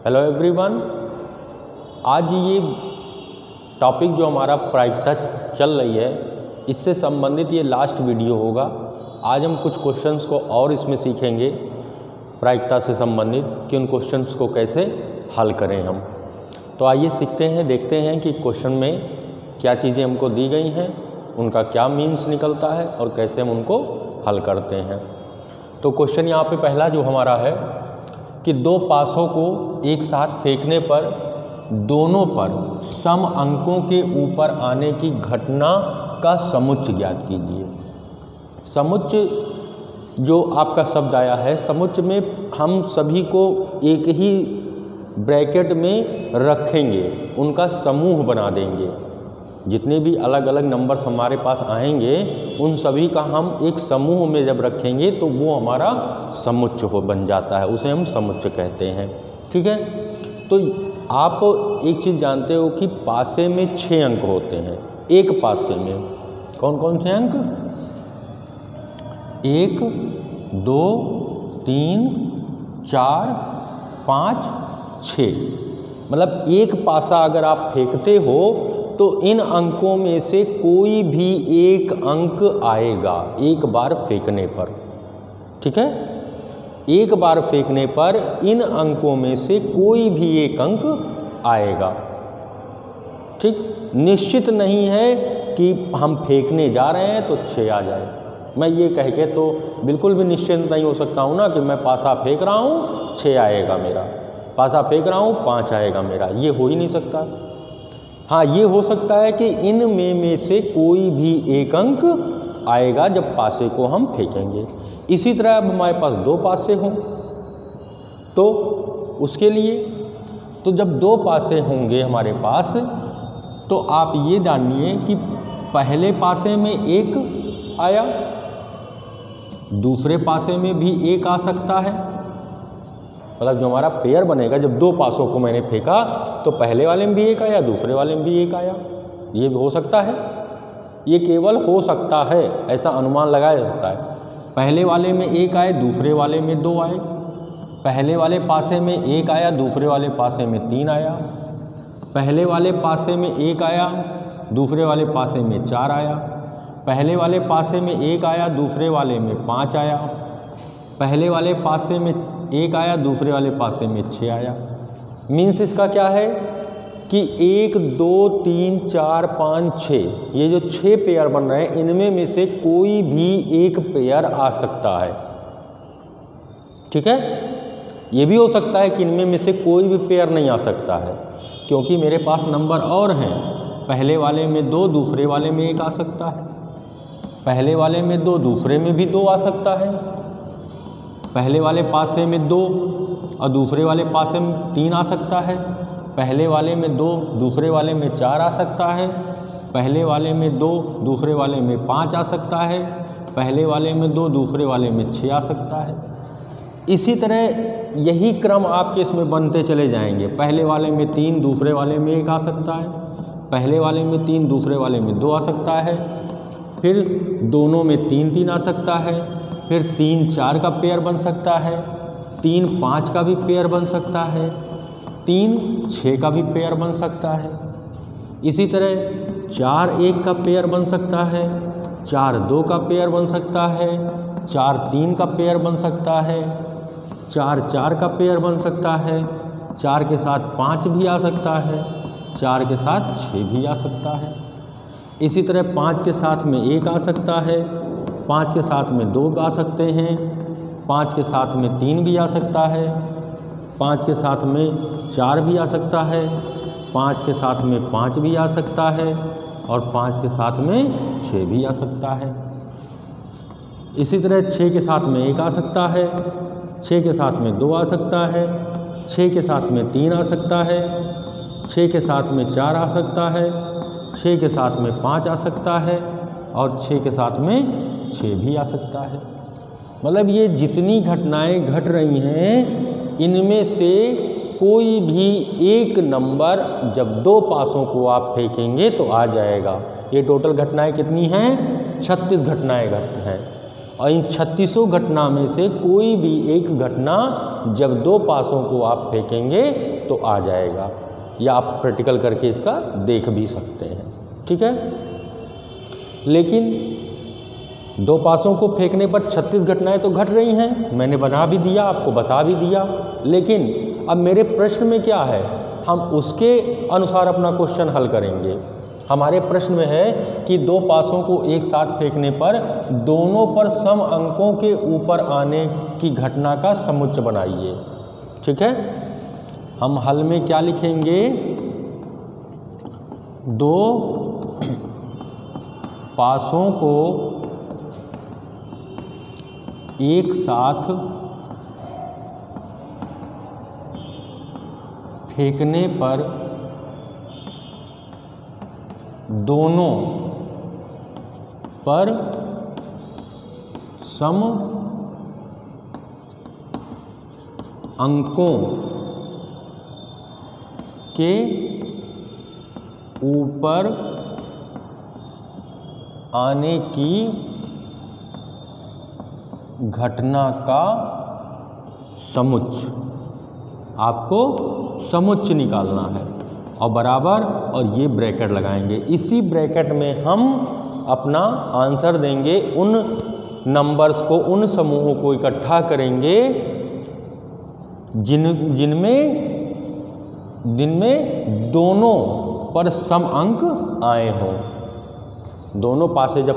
Hello everyone, आज ये topic जो हमारा प्रायिकता चल रही है इससे संबंधित ये लास्ट वीडियो होगा। आज हम कुछ क्वेश्चंस को और इसमें सीखेंगे प्रायिकता से संबंधित कि उन क्वेश्चंस को कैसे हल करें हम। तो आइए सीखते हैं, देखते हैं कि क्वेश्चन में क्या चीज़ें हमको दी गई हैं, उनका क्या मीन्स निकलता है और कैसे हम उनको हल करते हैं। तो क्वेश्चन यहाँ पे पहला जो हमारा है कि दो पासों को एक साथ फेंकने पर दोनों पर सम अंकों के ऊपर आने की घटना का समुच्चय ज्ञात कीजिए। समुच्चय जो आपका शब्द आया है, समुच्चय में हम सभी को एक ही ब्रैकेट में रखेंगे, उनका समूह बना देंगे। जितने भी अलग अलग नंबर्स हमारे पास आएंगे उन सभी का हम एक समूह में जब रखेंगे तो वो हमारा समुच्चय बन जाता है, उसे हम समुच्चय कहते हैं। ठीक है, तो आप एक चीज़ जानते हो कि पासे में 6 अंक होते हैं। एक पासे में कौन कौन से अंक? 1, 2, 3, 4, 5, 6। मतलब एक पासा अगर आप फेंकते हो तो इन अंकों में से कोई भी एक अंक आएगा एक बार फेंकने पर। ठीक है, एक बार फेंकने पर इन अंकों में से कोई भी एक अंक आएगा। ठीक, निश्चित नहीं है कि हम फेंकने जा रहे हैं तो 6 आ जाए। मैं ये कह के तो बिल्कुल भी निश्चिंत नहीं हो सकता हूँ ना कि मैं पासा फेंक रहा हूँ 6 आएगा मेरा, पासा फेंक रहा हूँ 5 आएगा मेरा, ये हो ही नहीं सकता। हाँ, ये हो सकता है कि इन में से कोई भी एक अंक आएगा जब पासे को हम फेंकेंगे। इसी तरह अब हमारे पास 2 पासे हों तो उसके लिए तो जब 2 पासे होंगे हमारे पास तो आप ये जानिए कि पहले पासे में 1 आया, दूसरे पासे में भी 1 आ सकता है। मतलब जो हमारा पेयर बनेगा, जब 2 पासों को मैंने फेंका तो पहले वाले में भी 1 आया, दूसरे वाले में भी 1 आया। ये भी हो सकता है, ये केवल हो सकता है, ऐसा अनुमान लगाया जा सकता है। पहले वाले में 1 आए, दूसरे वाले में 2 आए। पहले वाले पासे में 1 आया, दूसरे वाले पासे में 3 आया। पहले वाले पासे में 1 आया, दूसरे वाले पासे में 4 आया। पहले वाले पासे में 1 आया, दूसरे वाले में 5 आया। पहले वाले पासे में 1 आया, दूसरे वाले पासे में 6 आया। मीन्स इसका क्या है कि 1, 2, 3, 4, 5, 6, ये जो 6 पेयर बन रहे हैं इनमें में से कोई भी एक पेयर आ सकता है। ठीक है, ये भी हो सकता है कि इनमें में से कोई भी पेयर नहीं आ सकता है, क्योंकि मेरे पास नंबर और हैं। पहले वाले में 2, दूसरे वाले में 1 आ सकता है। पहले वाले में 2, दूसरे में भी 2 आ सकता है। पहले वाले पासे में 2 और दूसरे वाले पासे में 3 आ सकता है। पहले वाले में 2, दूसरे वाले में 4 आ सकता है। पहले वाले में 2, दूसरे वाले में 5 आ सकता है। पहले वाले में 2, दूसरे वाले में 6 आ सकता है। इसी तरह यही क्रम आपके इसमें बनते चले जाएंगे। पहले वाले में 3, दूसरे वाले में 1 आ सकता है। पहले वाले में 3, दूसरे वाले में 2 आ सकता है। फिर दोनों में 3, 3 आ सकता है। फिर 3, 4 का पेयर बन सकता है। 3, 5 का भी पेयर बन सकता है। 3, 6 का भी पेयर बन सकता है। इसी तरह 4, 1 का पेयर बन सकता है। 4, 2 का पेयर बन सकता है। 4, 3 का पेयर बन सकता है। 4, 4 का पेयर बन सकता है। 4 के साथ 5 भी आ सकता है। 4 के साथ 6 भी आ सकता है। इसी तरह 5 के साथ में 1 आ सकता है। 5 के साथ में 2 आ सकते हैं। 5 के साथ में 3 भी आ सकता है। 5 के साथ में 4 भी आ सकता है। 5 के साथ में 5 भी आ सकता है और 5 के साथ में 6 भी आ सकता है। इसी तरह 6 के साथ में 1 आ सकता है। 6 के साथ में 2 आ सकता है। 6 के साथ में 3 आ सकता है। 6 के साथ में 4 आ सकता है। 6 के साथ में 5 आ सकता है और 6 के साथ में 6 भी आ सकता है। मतलब ये जितनी घटनाएं घट रही हैं इनमें से कोई भी एक नंबर जब 2 पासों को आप फेंकेंगे तो आ जाएगा। ये टोटल घटनाएं कितनी हैं? 36 घटनाएं हैं। और इन 36 घटना में से कोई भी एक घटना जब दो पासों को आप फेंकेंगे तो आ जाएगा, या आप प्रैक्टिकल करके इसका देख भी सकते हैं। ठीक है, लेकिन दो पासों को फेंकने पर 36 घटनाएं तो घट रही हैं, मैंने बना भी दिया, आपको बता भी दिया। लेकिन अब मेरे प्रश्न में क्या है, हम उसके अनुसार अपना क्वेश्चन हल करेंगे। हमारे प्रश्न में है कि दो पासों को एक साथ फेंकने पर दोनों पर सम अंकों के ऊपर आने की घटना का समुच्चय बनाइए। ठीक है, हम हल में क्या लिखेंगे, दो पासों को एक साथ फेंकने पर दोनों पर सम अंकों के ऊपर आने की घटना का समुच्चय, आपको समुच्चय निकालना है और बराबर, और ये ब्रैकेट लगाएंगे। इसी ब्रैकेट में हम अपना आंसर देंगे, उन नंबर्स को, उन समूहों को इकट्ठा करेंगे जिनमें दोनों पर सम अंक आए हों। दोनों पासे जब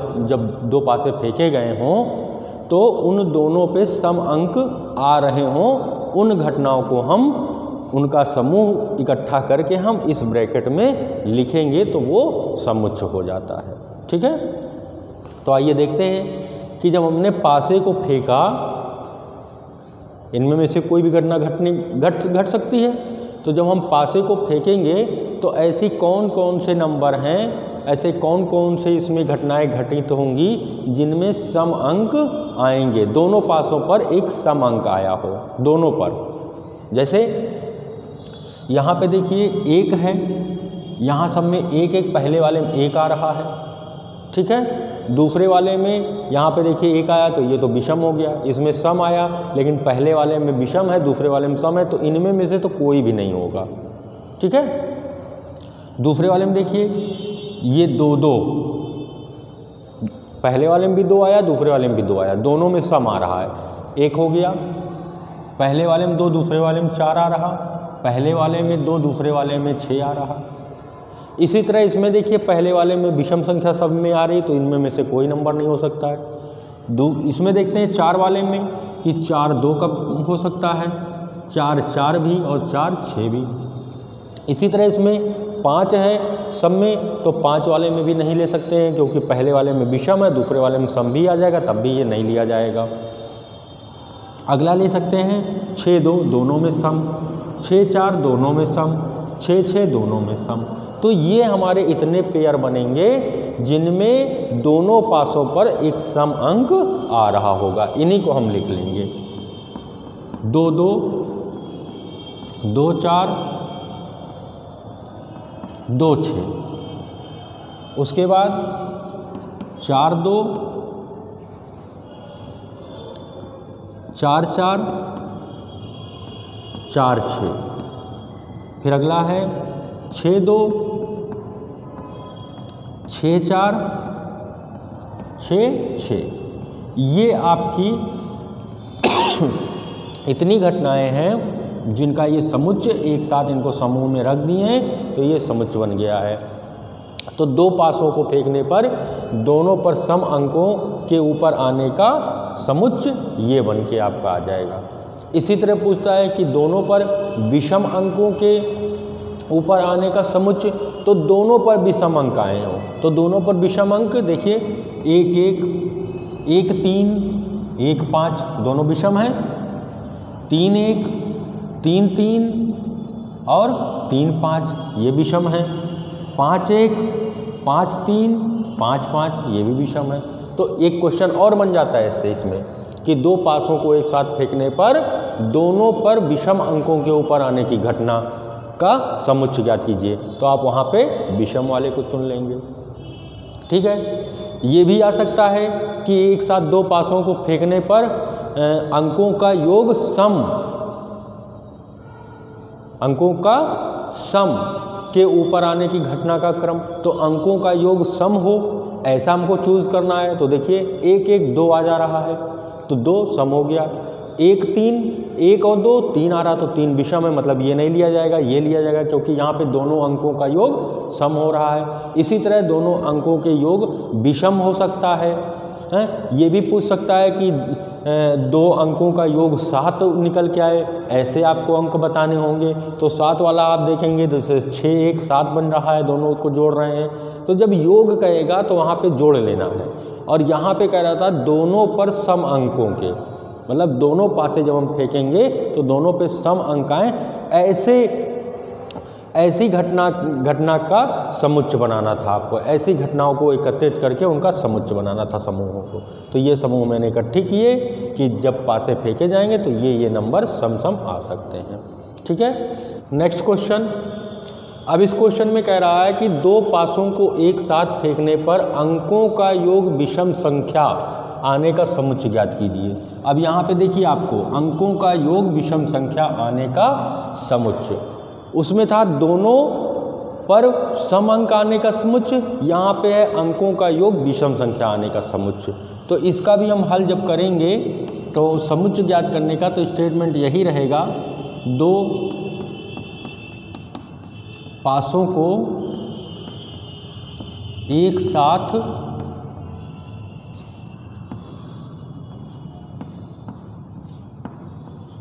दो पासे फेंके गए हों तो उन दोनों पे सम अंक आ रहे हों, उन घटनाओं को हम, उनका समूह इकट्ठा करके हम इस ब्रैकेट में लिखेंगे तो वो समुच्चय हो जाता है। ठीक है, तो आइए देखते हैं कि जब हमने पासे को फेंका, इनमें से कोई भी घटना घट सकती है, तो जब हम पासे को फेंकेंगे तो ऐसी कौन कौन से नंबर हैं, ऐसे कौन कौन से इसमें घटनाएं घटित होंगी जिनमें सम अंक आएंगे, दोनों पासों पर एक सम अंक आया हो, दोनों पर। जैसे यहाँ पे देखिए एक है, यहाँ सब में एक एक, पहले वाले में एक आ रहा है। ठीक है, दूसरे वाले में यहाँ पे देखिए एक आया तो ये तो विषम हो गया, इसमें सम आया, लेकिन पहले वाले में विषम है, दूसरे वाले में सम है, तो इनमें में से तो कोई भी नहीं होगा। ठीक है, दूसरे वाले में देखिए ये दो दो, पहले वाले में भी दो आया, दूसरे वाले में भी दो आया, दोनों में सम आ रहा है, एक हो गया। पहले वाले में दो, दूसरे वाले में चार आ रहा, पहले वाले में दो, दूसरे वाले में 6 आ रहा। इसी तरह इसमें देखिए पहले वाले में विषम संख्या सब में आ रही, तो इनमें में से कोई नंबर नहीं हो सकता है। इसमें देखते हैं 4 वाले में कि 4 2 कब हो सकता है, 4 4 भी और 4 6 भी। इसी तरह इसमें 5 है सब में, तो 5 वाले में भी नहीं ले सकते हैं क्योंकि पहले वाले में विषम है, दूसरे वाले में सम भी आ जाएगा, तब भी ये नहीं लिया जाएगा। अगला ले सकते हैं 6 2 दोनों में सम, 6 4 दोनों में सम, 6 6 दोनों में सम। तो ये हमारे इतने पेयर बनेंगे जिनमें दोनों पासों पर एक सम अंक आ रहा होगा, इन्हीं को हम लिख लेंगे। 2 2 2 4 2 6, उसके बाद 4 2 4 4 4 6, फिर अगला है 6 2 6 4 6 6। ये आपकी इतनी घटनाएं हैं जिनका ये समुच्चय, एक साथ इनको समूह में रख दिए हैं तो ये समुच्चय बन गया है। तो दो पासों को फेंकने पर दोनों पर सम अंकों के ऊपर आने का समुच्चय ये बन के आपका आ जाएगा। इसी तरह पूछता है कि दोनों पर विषम अंकों के ऊपर आने का समुच्चय, तो दोनों पर विषम अंक आए हों, तो दोनों पर विषम अंक देखिए 1 1 1 3 1 5 दोनों विषम हैं, 3 1 3 3 और 3 5 ये विषम हैं, 5 1 5 3 5 5 ये भी विषम है। तो एक क्वेश्चन और बन जाता है इससे, इसमें कि दो पासों को एक साथ फेंकने पर दोनों पर विषम अंकों के ऊपर आने की घटना का समुच्चय ज्ञात कीजिए। तो आप वहाँ पे विषम वाले को चुन लेंगे। ठीक है। ये भी आ सकता है कि एक साथ दो पासों को फेंकने पर अंकों का योग सम के ऊपर आने की घटना का क्रम, तो अंकों का योग सम हो ऐसा हमको चूज करना है। तो देखिए 1 1 2 आ जा रहा है तो 2 सम हो गया, 1 3 1 और 2 3 आ रहा तो 3 विषम है, मतलब ये नहीं लिया जाएगा, ये लिया जाएगा क्योंकि यहाँ पे दोनों अंकों का योग सम हो रहा है। इसी तरह दोनों अंकों के योग विषम हो सकता है। ये भी पूछ सकता है कि 2 अंकों का योग 7 निकल के आए, ऐसे आपको अंक बताने होंगे। तो 7 वाला आप देखेंगे तो 6 1 7 बन रहा है, दोनों को जोड़ रहे हैं। तो जब योग कहेगा तो वहाँ पे जोड़ लेना है। और यहाँ पे कह रहा था दोनों पर सम अंकों के, मतलब दोनों पासे जब हम फेंकेंगे तो दोनों पे सम अंक आए, ऐसी घटना का समुच्चय बनाना था आपको। ऐसी घटनाओं को एकत्रित करके उनका समुच्चय बनाना था समूहों को। तो ये समूह मैंने इकट्ठे किए कि जब पासे फेंके जाएंगे तो ये नंबर सम आ सकते हैं। ठीक है। Next question. अब इस क्वेश्चन में कह रहा है कि 2 पासों को एक साथ फेंकने पर अंकों का योग विषम संख्या आने का समुच्चय ज्ञात कीजिए। अब यहाँ पे देखिए आपको अंकों का योग विषम संख्या आने का समुच्चय, उसमें था दोनों पर सम अंक आने का समुच्चय, यहाँ पे है अंकों का योग विषम संख्या आने का समुच्चय। तो इसका भी हम हल जब करेंगे तो समुच्चय ज्ञात करने का तो स्टेटमेंट यही रहेगा, 2 पासों को एक साथ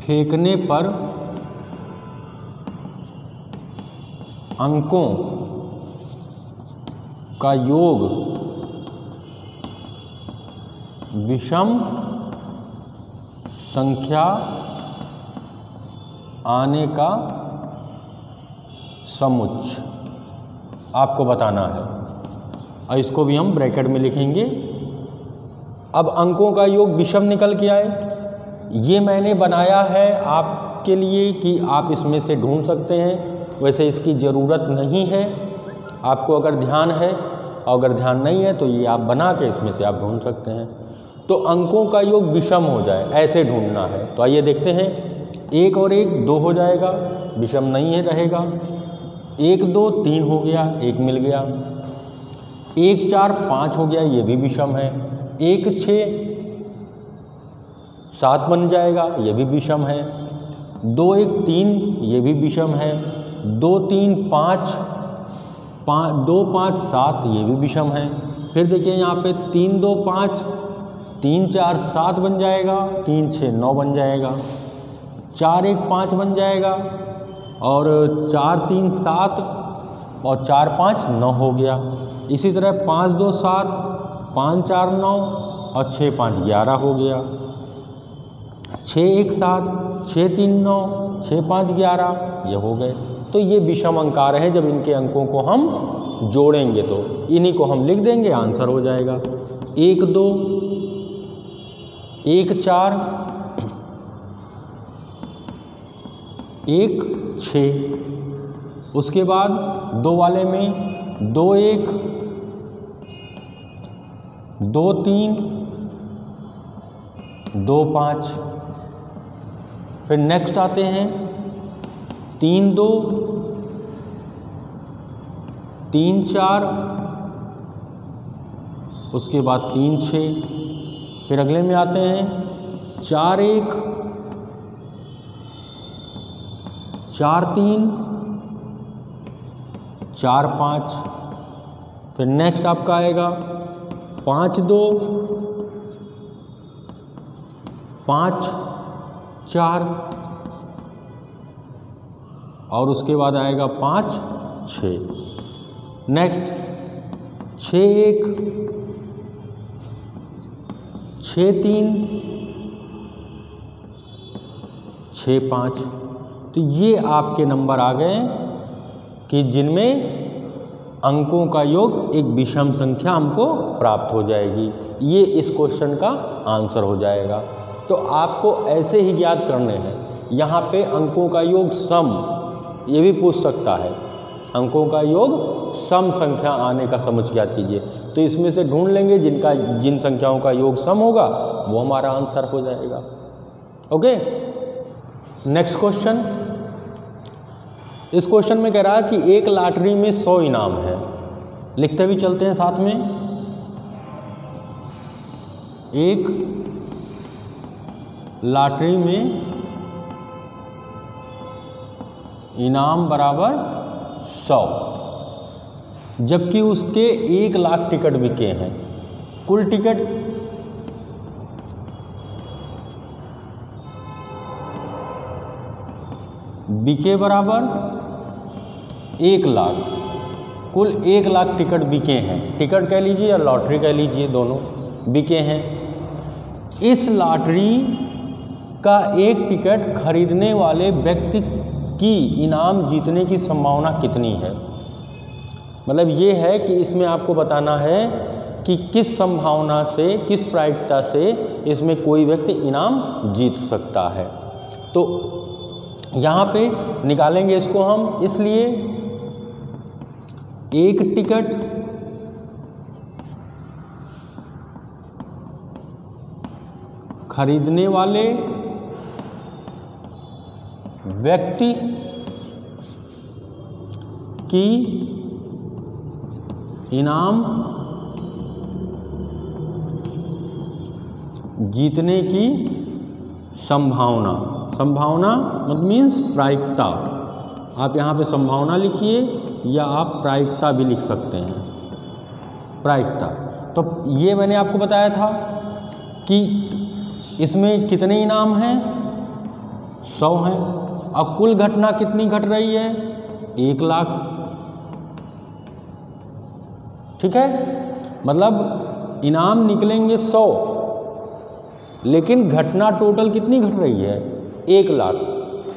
फेंकने पर अंकों का योग विषम संख्या आने का समुच्चय आपको बताना है। और इसको भी हम ब्रैकेट में लिखेंगे। अब अंकों का योग विषम निकल के आए, ये मैंने बनाया है आपके लिए कि आप इसमें से ढूंढ सकते हैं। वैसे इसकी ज़रूरत नहीं है, आपको अगर ध्यान है, और अगर ध्यान नहीं है तो ये आप बना के इसमें से आप ढूंढ सकते हैं। तो अंकों का योग विषम हो जाए ऐसे ढूंढना है। तो आइए देखते हैं, 1 और 1 2 हो जाएगा, विषम नहीं है रहेगा। 1 2 3 हो गया, 1 मिल गया। 1 4 5 हो गया, ये भी विषम है। 1 6 7 बन जाएगा, ये भी विषम है। 2 1 3 ये भी विषम है। 2 3 5 2 5 7 ये भी विषम है। फिर देखिए यहाँ पे 3 2 5 3 4 7 बन जाएगा, 3 6 9 बन जाएगा। 4 1 5 बन जाएगा, और 4 3 7 और 4 5 9 हो गया। इसी तरह 5 2 7 5 4 9 और 6 5 11 हो गया। 6 1 7 6 3 9 6 5 11 ये हो गए। तो ये विषम अंक आ रहे हैं। जब इनके अंकों को हम जोड़ेंगे तो इन्हीं को हम लिख देंगे, आंसर हो जाएगा। 1 2 1 4 1 6। उसके बाद 2 वाले में 2 1 2 3 2 5। फिर नेक्स्ट आते हैं 3 2 3 4, उसके बाद 3 6। फिर अगले में आते हैं 4 1 4 3 4 5। फिर नेक्स्ट आपका आएगा 5 2 5 4, और उसके बाद आएगा 5 6। नेक्स्ट 6 1 6 3 6 5। तो ये आपके नंबर आ गए कि जिनमें अंकों का योग एक विषम संख्या हमको प्राप्त हो जाएगी। ये इस क्वेश्चन का आंसर हो जाएगा। तो आपको ऐसे ही ज्ञात करने हैं। यहाँ पे अंकों का योग सम, ये भी पूछ सकता है अंकों का योग सम संख्या आने का समुच्चय ज्ञात कीजिए। तो इसमें से ढूंढ लेंगे जिन संख्याओं का योग सम होगा वो हमारा आंसर हो जाएगा। Okay, next question. इस क्वेश्चन में कह रहा है कि एक लॉटरी में 100 इनाम है। लिखते भी चलते हैं साथ में। एक लॉटरी में इनाम बराबर 100, जबकि उसके 1 लाख टिकट बिके हैं। कुल टिकट बिके बराबर 1 लाख, कुल 1 लाख टिकट बिके हैं। टिकट कह लीजिए या लॉटरी कह लीजिए, दोनों बिके हैं। इस लॉटरी का एक टिकट खरीदने वाले व्यक्ति की इनाम जीतने की संभावना कितनी है। मतलब ये है कि इसमें आपको बताना है कि किस संभावना से, किस प्रायिकता से इसमें कोई व्यक्ति इनाम जीत सकता है। तो यहाँ पे निकालेंगे इसको हम। इसलिए एक टिकट खरीदने वाले व्यक्ति की इनाम जीतने की संभावना, संभावना मतलब मीन्स प्रायिकता। आप यहाँ पे संभावना लिखिए या आप प्रायिकता भी लिख सकते हैं, प्रायिकता। तो ये मैंने आपको बताया था कि इसमें कितने इनाम हैं, 100 हैं। अब कुल घटना कितनी घट रही है, 1 लाख। ठीक है, मतलब इनाम निकलेंगे 100, लेकिन घटना टोटल कितनी घट रही है, 1 लाख।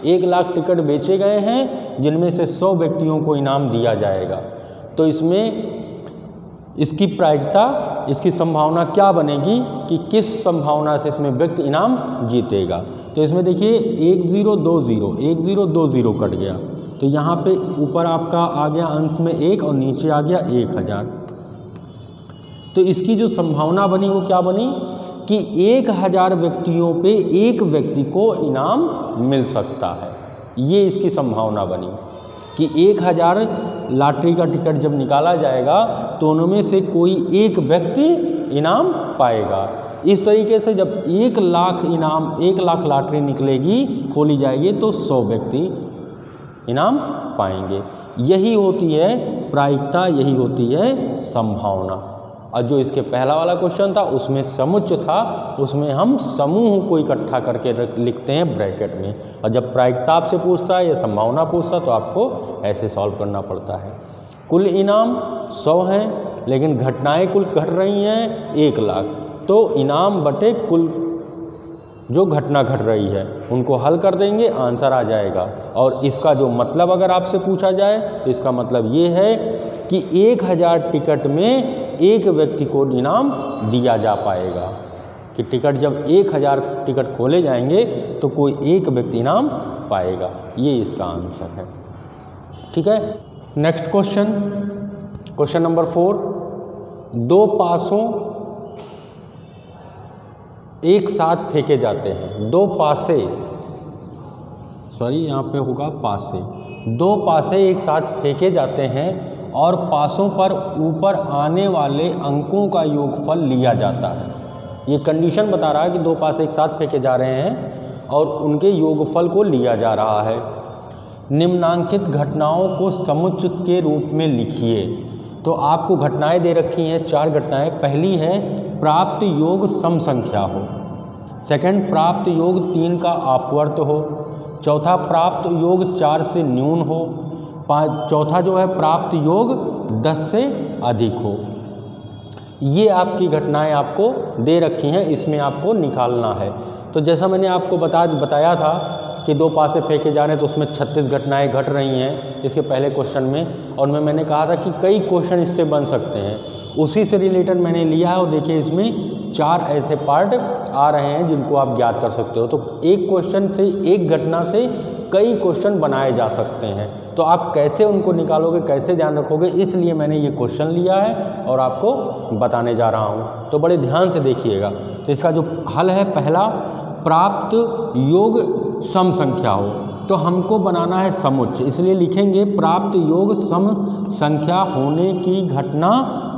1 लाख टिकट बेचे गए हैं जिनमें से 100 व्यक्तियों को इनाम दिया जाएगा। तो इसमें इसकी प्रायिकता, इसकी संभावना क्या बनेगी कि किस संभावना से इसमें व्यक्ति इनाम जीतेगा। तो इसमें देखिए 1 0 2 0, 1 0 2 0 कट गया। तो यहाँ पे ऊपर आपका आ गया अंश में 1 और नीचे आ गया 1000। तो इसकी जो संभावना बनी वो क्या बनी कि 1000 व्यक्तियों पे एक व्यक्ति को इनाम मिल सकता है। ये इसकी संभावना बनी कि 1000 लॉटरी का टिकट जब निकाला जाएगा तो उनमें से कोई एक व्यक्ति इनाम पाएगा। इस तरीके से जब 1 लाख इनाम, 1 लाख लॉटरी निकलेगी, खोली जाएगी, तो 100 व्यक्ति इनाम पाएंगे। यही होती है प्रायिकता, यही होती है संभावना। और जो इसके पहला वाला क्वेश्चन था उसमें समुच्चय था, उसमें हम समूह को इकट्ठा करके लिखते हैं ब्रैकेट में। और जब प्रायिकता आपसे पूछता है या संभावना पूछता है तो आपको ऐसे सॉल्व करना पड़ता है। कुल इनाम 100 हैं, लेकिन घटनाएं कुल घट रही हैं 1 लाख। तो इनाम बटे कुल जो घटना घट रही है उनको हल कर देंगे, आंसर आ जाएगा। और इसका जो मतलब अगर आपसे पूछा जाए तो इसका मतलब ये है कि 1000 टिकट में एक व्यक्ति को इनाम दिया जा पाएगा। कि टिकट जब 1000 टिकट खोले जाएंगे तो कोई एक व्यक्ति इनाम पाएगा। ये इसका आंसर है। ठीक है, नेक्स्ट क्वेश्चन, क्वेश्चन नंबर 4। 2 पासों एक साथ फेंके जाते हैं। 2 पासे, सॉरी यहाँ पे होगा पासे। 2 पासे एक साथ फेंके जाते हैं और पासों पर ऊपर आने वाले अंकों का योगफल लिया जाता है। ये कंडीशन बता रहा है कि 2 पासे एक साथ फेंके जा रहे हैं और उनके योगफल को लिया जा रहा है। निम्नांकित घटनाओं को समुच्चय के रूप में लिखिए। तो आपको घटनाएं दे रखी हैं, 4 घटनाएं। पहली है प्राप्त योग सम संख्या हो। सेकंड, प्राप्त योग 3 का अपवर्त हो। चौथा, प्राप्त योग 4 से न्यून हो। चौथा जो है प्राप्त योग 10 से अधिक हो। ये आपकी घटनाएं आपको दे रखी हैं, इसमें आपको निकालना है। तो जैसा मैंने आपको बताया था कि 2 पासे फेंके जा रहे हैं तो उसमें 36 घटनाएं घट रही हैं इसके पहले क्वेश्चन में। और मैंने कहा था कि कई क्वेश्चन इससे बन सकते हैं, उसी से रिलेटेड मैंने लिया है। और देखिए इसमें 4 ऐसे पार्ट आ रहे हैं जिनको आप ज्ञात कर सकते हो। तो एक क्वेश्चन से, एक घटना से कई क्वेश्चन बनाए जा सकते हैं। तो आप कैसे उनको निकालोगे, कैसे ध्यान रखोगे, इसलिए मैंने ये क्वेश्चन लिया है और आपको बताने जा रहा हूँ। तो बड़े ध्यान से देखिएगा। तो इसका जो हल है, पहला, प्राप्त योग सम संख्या हो, तो हमको बनाना है समुच्चय, इसलिए लिखेंगे प्राप्त योग सम संख्या होने की घटना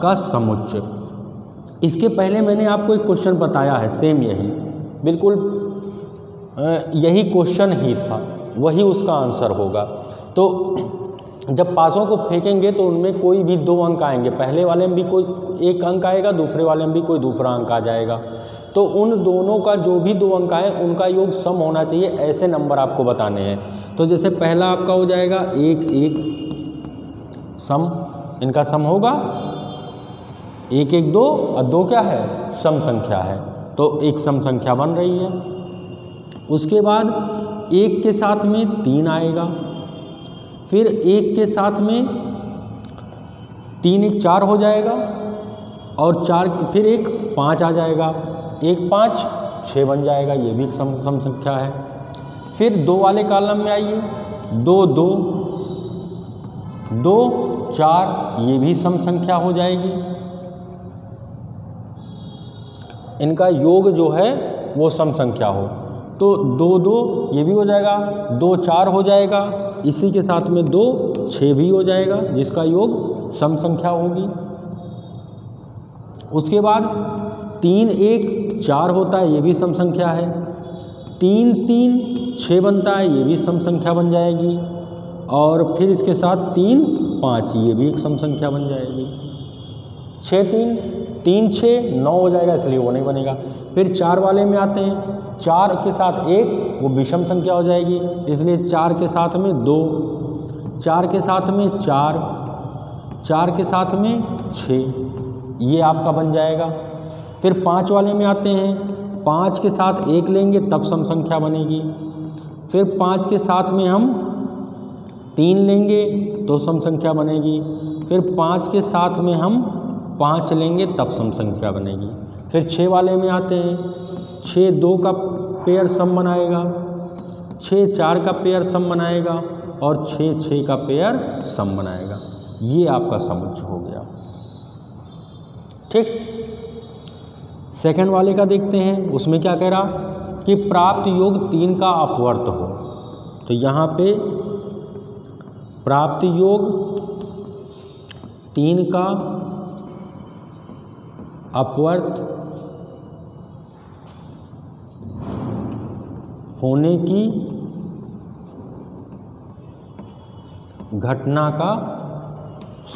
का समुच्चय। इसके पहले मैंने आपको एक क्वेश्चन बताया है, सेम यही, बिल्कुल यही क्वेश्चन ही था, वही उसका आंसर होगा। तो जब पासों को फेंकेंगे तो उनमें कोई भी 2 अंक आएंगे, पहले वाले में भी कोई 1 अंक आएगा, दूसरे वाले में भी कोई दूसरा अंक आ जाएगा। तो उन दोनों का जो भी 2 अंक आए उनका योग सम होना चाहिए, ऐसे नंबर आपको बताने हैं। तो जैसे पहला आपका हो जाएगा 1 1 सम, इनका सम होगा 1 1 2 और 2 क्या है, सम संख्या है, तो एक सम संख्या बन रही है। उसके बाद 1 के साथ में 3 आएगा, फिर 1 के साथ में 3 1 4 हो जाएगा, और 4 फिर 1 5 आ जाएगा, 1 5 6 बन जाएगा, ये भी एक सम संख्या है। फिर 2 वाले कॉलम में आइए, 2 2 2 4, ये भी सम संख्या हो जाएगी। इनका योग जो है वो सम संख्या हो, तो 2 2 ये भी हो जाएगा, 2 4 हो जाएगा, इसी के साथ में 2 6 भी हो जाएगा, जिसका योग सम संख्या होगी। उसके बाद 3 1 4 होता है, ये भी सम संख्या है। 3 3 6 बनता है, ये भी सम संख्या बन जाएगी। और फिर इसके साथ 3 5, ये भी एक सम संख्या बन जाएगी। 6 3 3 6 9 हो जाएगा, इसलिए वो नहीं बनेगा। फिर 4 वाले में आते हैं, 4 के साथ 1, वो विषम संख्या हो जाएगी, इसलिए 4 के साथ में 2, 4 के साथ में 4, 4 के साथ में 6, ये आपका बन जाएगा। फिर 5 वाले में आते हैं, 5 के साथ 1 लेंगे तब सम संख्या बनेगी। फिर 5 के साथ में हम 3 लेंगे तो सम संख्या बनेगी। फिर 5 के साथ में हम 5 लेंगे तब सम संख्या बनेगी। फिर 6 वाले में आते हैं, 6 2 का पेयर सम बनाएगा, 6 4 का पेयर सम बनाएगा, और 6 6 का पेयर सम बनाएगा। ये आपका समुच्चय हो गया। ठीक, सेकंड वाले का देखते हैं, उसमें क्या कह रहा कि प्राप्त योग 3 का अपवर्त हो। तो यहाँ पे प्राप्त योग 3 का अपवर्त होने की घटना का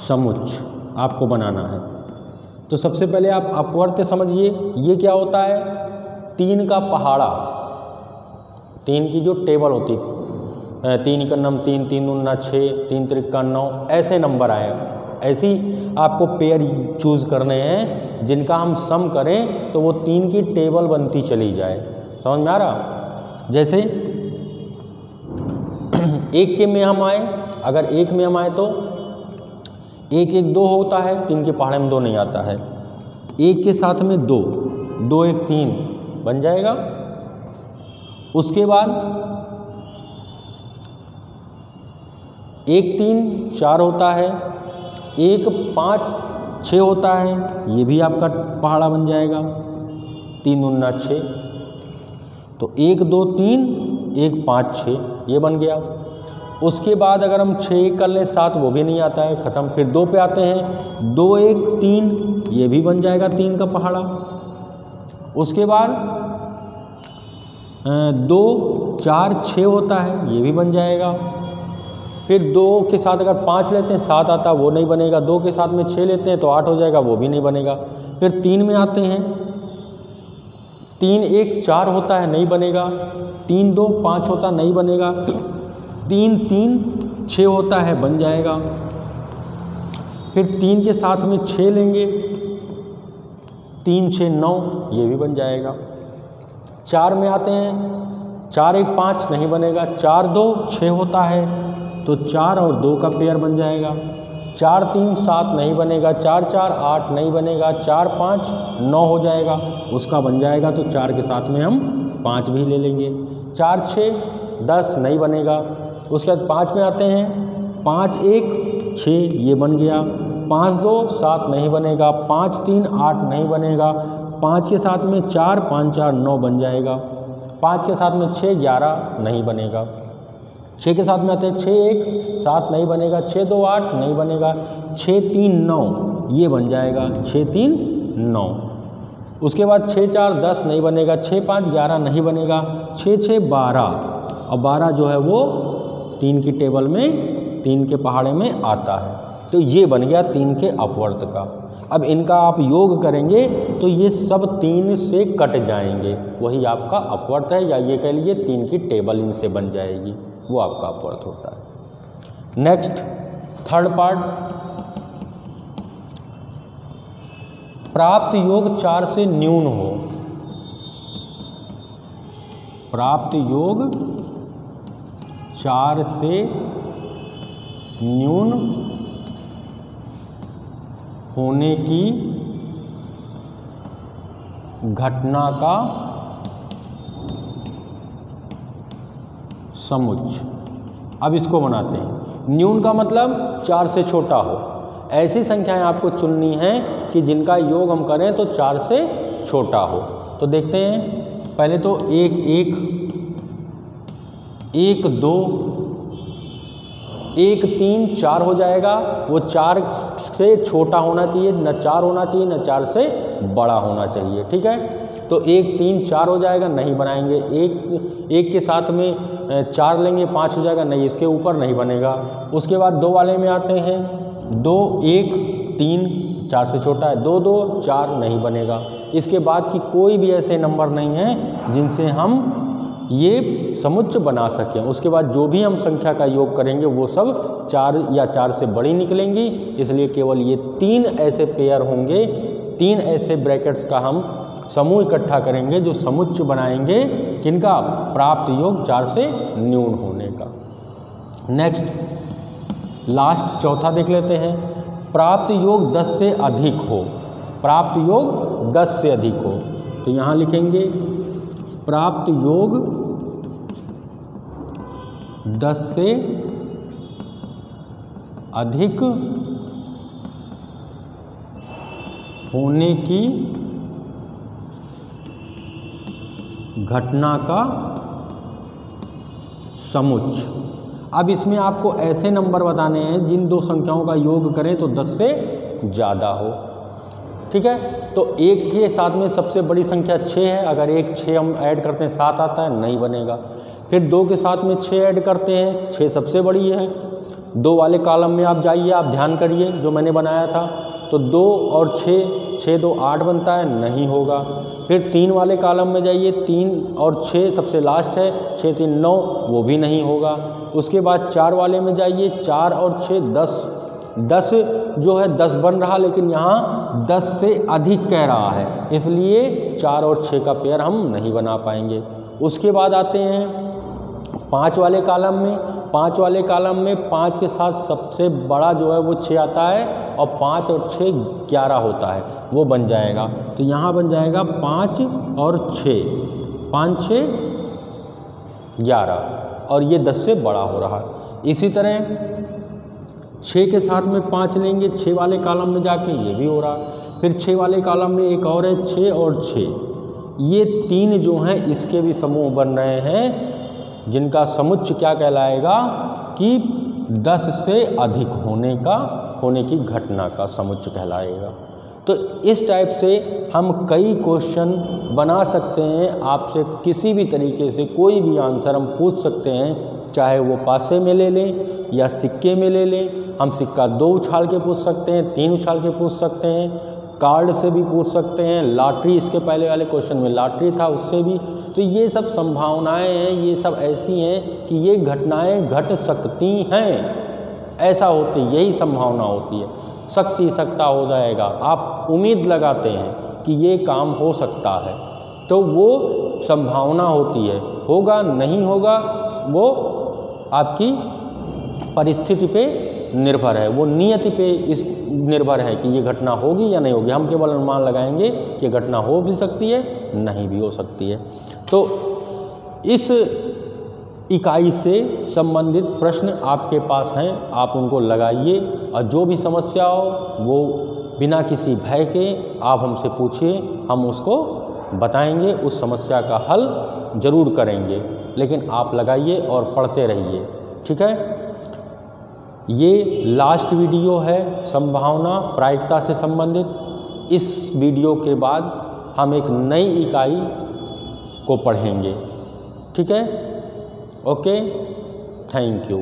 समुच्चय आपको बनाना है। तो सबसे पहले आप अपवर्त समझिए, ये क्या होता है, 3 का पहाड़ा, 3 की जो टेबल होती है, 3 × 9 3, 3 × 6, 3 × 9, ऐसे नंबर आए। ऐसी आपको पेयर चूज़ करने हैं जिनका हम सम करें तो वो 3 की टेबल बनती चली जाए। समझ में आ रहा? जैसे 1 के में हम आए, अगर 1 में हम आए तो 1 1 2 होता है, 3 के पहाड़े में 2 नहीं आता है। 1 के साथ में 2, 2 1 3 बन जाएगा। उसके बाद 1 3 4 होता है, 1 5 6 होता है, ये भी आपका पहाड़ा बन जाएगा, 3 × 6, तो 1 2 3 1 5 6 ये बन गया। उसके बाद अगर हम 6 1 कर लें 7, वो भी नहीं आता है, ख़त्म। फिर 2 पे आते हैं, 2 1 3, ये भी बन जाएगा 3 का पहाड़ा। उसके बाद 2 4 6 होता है, ये भी बन जाएगा। फिर 2 के साथ अगर 5 लेते हैं 7 आता, वो नहीं बनेगा। 2 के साथ में 6 लेते हैं तो 8 हो जाएगा, वो भी नहीं बनेगा। फिर 3 में आते हैं, 3 1 4 होता है, नहीं बनेगा। 3 2 5 होता, नहीं बनेगा। 3 3 6 होता है, बन जाएगा। फिर 3 के साथ में 6 लेंगे, 3 6 9, ये भी बन जाएगा। 4 में आते हैं, 4 1 5 नहीं बनेगा। 4 2 6 होता है, तो 4 और 2 का पेयर बन जाएगा। 4 3 7 नहीं बनेगा। 4 4 8 नहीं बनेगा। 4 5 9 हो जाएगा, उसका बन जाएगा। तो 4 के साथ में हम 5 भी ले लेंगे। 4 6 10 नहीं बनेगा। उसके बाद 5 में आते हैं, 5 1 6 ये बन गया, 5 2 7 नहीं बनेगा, 5 3 8 नहीं बनेगा, 5 के साथ में 4 5 4 9 बन जाएगा, 5 के साथ में 6 11 नहीं बनेगा, 6 के साथ में आते हैं 6 1 7 नहीं बनेगा, 6 2 8 नहीं बनेगा, 6 3 9 ये बन जाएगा, 6 3 9। उसके बाद 6 4 10 नहीं बनेगा, 6 5 11 नहीं बनेगा, 6 6 12 और 12 जो है वो 3 की टेबल में 3 के पहाड़े में आता है। तो ये बन गया 3 के अपवर्त का। अब इनका आप योग करेंगे तो ये सब 3 से कट जाएंगे, वही आपका अपवर्त है, या ये कह लीजिए 3 की टेबल इनसे बन जाएगी, वो आपका अपवर्त होता है। नेक्स्ट थर्ड पार्ट, प्राप्त योग 4 से न्यून हो। प्राप्त योग 4 से न्यून होने की घटना का समुच्चय। अब इसको बनाते हैं। न्यून का मतलब 4 से छोटा हो। ऐसी संख्याएं आपको चुननी हैं कि जिनका योग हम करें तो 4 से छोटा हो। तो देखते हैं, पहले तो 1 1 1 2 1 3 4 हो जाएगा। वो 4 से छोटा होना चाहिए, न 4 होना चाहिए न 4 से बड़ा होना चाहिए, ठीक है। तो 1 3 4 हो जाएगा, नहीं बनाएंगे। 1 के साथ में 4 लेंगे 5 हो जाएगा, नहीं, इसके ऊपर नहीं बनेगा। उसके बाद 2 वाले में आते हैं, 2 1 3 4 से छोटा है, 2 2 4 नहीं बनेगा। इसके बाद की कोई भी ऐसे नंबर नहीं है जिनसे हम ये समुच्चय बना सकें। उसके बाद जो भी हम संख्या का योग करेंगे वो सब 4 या 4 से बड़ी निकलेंगी, इसलिए केवल ये 3 ऐसे पेयर होंगे, 3 ऐसे ब्रैकेट्स का हम समूह इकट्ठा करेंगे जो समुच्चय बनाएंगे किनका, प्राप्त योग 4 से न्यून होने का। नेक्स्ट लास्ट चौथा देख लेते हैं, प्राप्त योग 10 से अधिक हो। प्राप्त योग 10 से अधिक हो, तो यहाँ लिखेंगे प्राप्त योग 10 से अधिक होने की घटना का समुच्चय। अब इसमें आपको ऐसे नंबर बताने हैं जिन दो संख्याओं का योग करें तो 10 से ज़्यादा हो, ठीक है। तो 1 के साथ में सबसे बड़ी संख्या 6 है, अगर 1 6 हम ऐड करते हैं 7 आता है, नहीं बनेगा। फिर 2 के साथ में 6 ऐड करते हैं, 6 सबसे बड़ी है। 2 वाले कॉलम में आप जाइए, आप ध्यान करिए जो मैंने बनाया था, तो 2 और 6 6 2 8 बनता है, नहीं होगा। फिर 3 वाले कॉलम में जाइए, 3 और 6 सबसे लास्ट है, 6 3 9, वो भी नहीं होगा। उसके बाद 4 वाले में जाइए, 4 और 6 10 जो है 10 बन रहा, लेकिन यहाँ 10 से अधिक कह रहा है, इसलिए 4 और 6 का पेयर हम नहीं बना पाएंगे। उसके बाद आते हैं 5 वाले कॉलम में। 5 वाले कॉलम में 5 के साथ सबसे बड़ा जो है वो 6 आता है, और 5 और 6 11 होता है, वो बन जाएगा। तो यहाँ बन जाएगा 5 और 6, 5 6 11, और ये 10 से बड़ा हो रहा है। इसी तरह 6 के साथ में 5 लेंगे, 6 वाले कॉलम में जाके ये भी हो रहा। फिर 6 वाले कॉलम में एक और है, 6 और 6, ये 3 जो हैं इसके भी समूह बन रहे हैं, जिनका समुच्चय क्या कहलाएगा कि 10 से अधिक होने की घटना का समुच्चय कहलाएगा। तो इस टाइप से हम कई क्वेश्चन बना सकते हैं। आपसे किसी भी तरीके से कोई भी आंसर हम पूछ सकते हैं, चाहे वो पासे में ले लें या सिक्के में ले लें। हम सिक्का 2 उछाल के पूछ सकते हैं, 3 उछाल के पूछ सकते हैं, कार्ड से भी पूछ सकते हैं, लॉटरी, इसके पहले वाले क्वेश्चन में लॉटरी था, उससे भी। तो ये सब संभावनाएं हैं, ये सब ऐसी हैं कि ये घटनाएं घट सकती हैं, ऐसा होती, यही संभावना होती है। सकती सकता हो जाएगा, आप उम्मीद लगाते हैं कि ये काम हो सकता है, तो वो संभावना होती है। होगा नहीं होगा वो आपकी परिस्थिति पे निर्भर है, वो नियति पे इस निर्भर है कि ये घटना होगी या नहीं होगी। हम केवल अनुमान लगाएंगे कि घटना हो भी सकती है, नहीं भी हो सकती है। तो इस इकाई से संबंधित प्रश्न आपके पास हैं, आप उनको लगाइए और जो भी समस्या हो वो बिना किसी भय के आप हमसे पूछिए, हम उसको बताएंगे, उस समस्या का हल ज़रूर करेंगे। लेकिन आप लगाइए और पढ़ते रहिए, ठीक है। ये लास्ट वीडियो है संभावना प्रायिकता से संबंधित। इस वीडियो के बाद हम एक नई इकाई को पढ़ेंगे, ठीक है। Okay, thank you.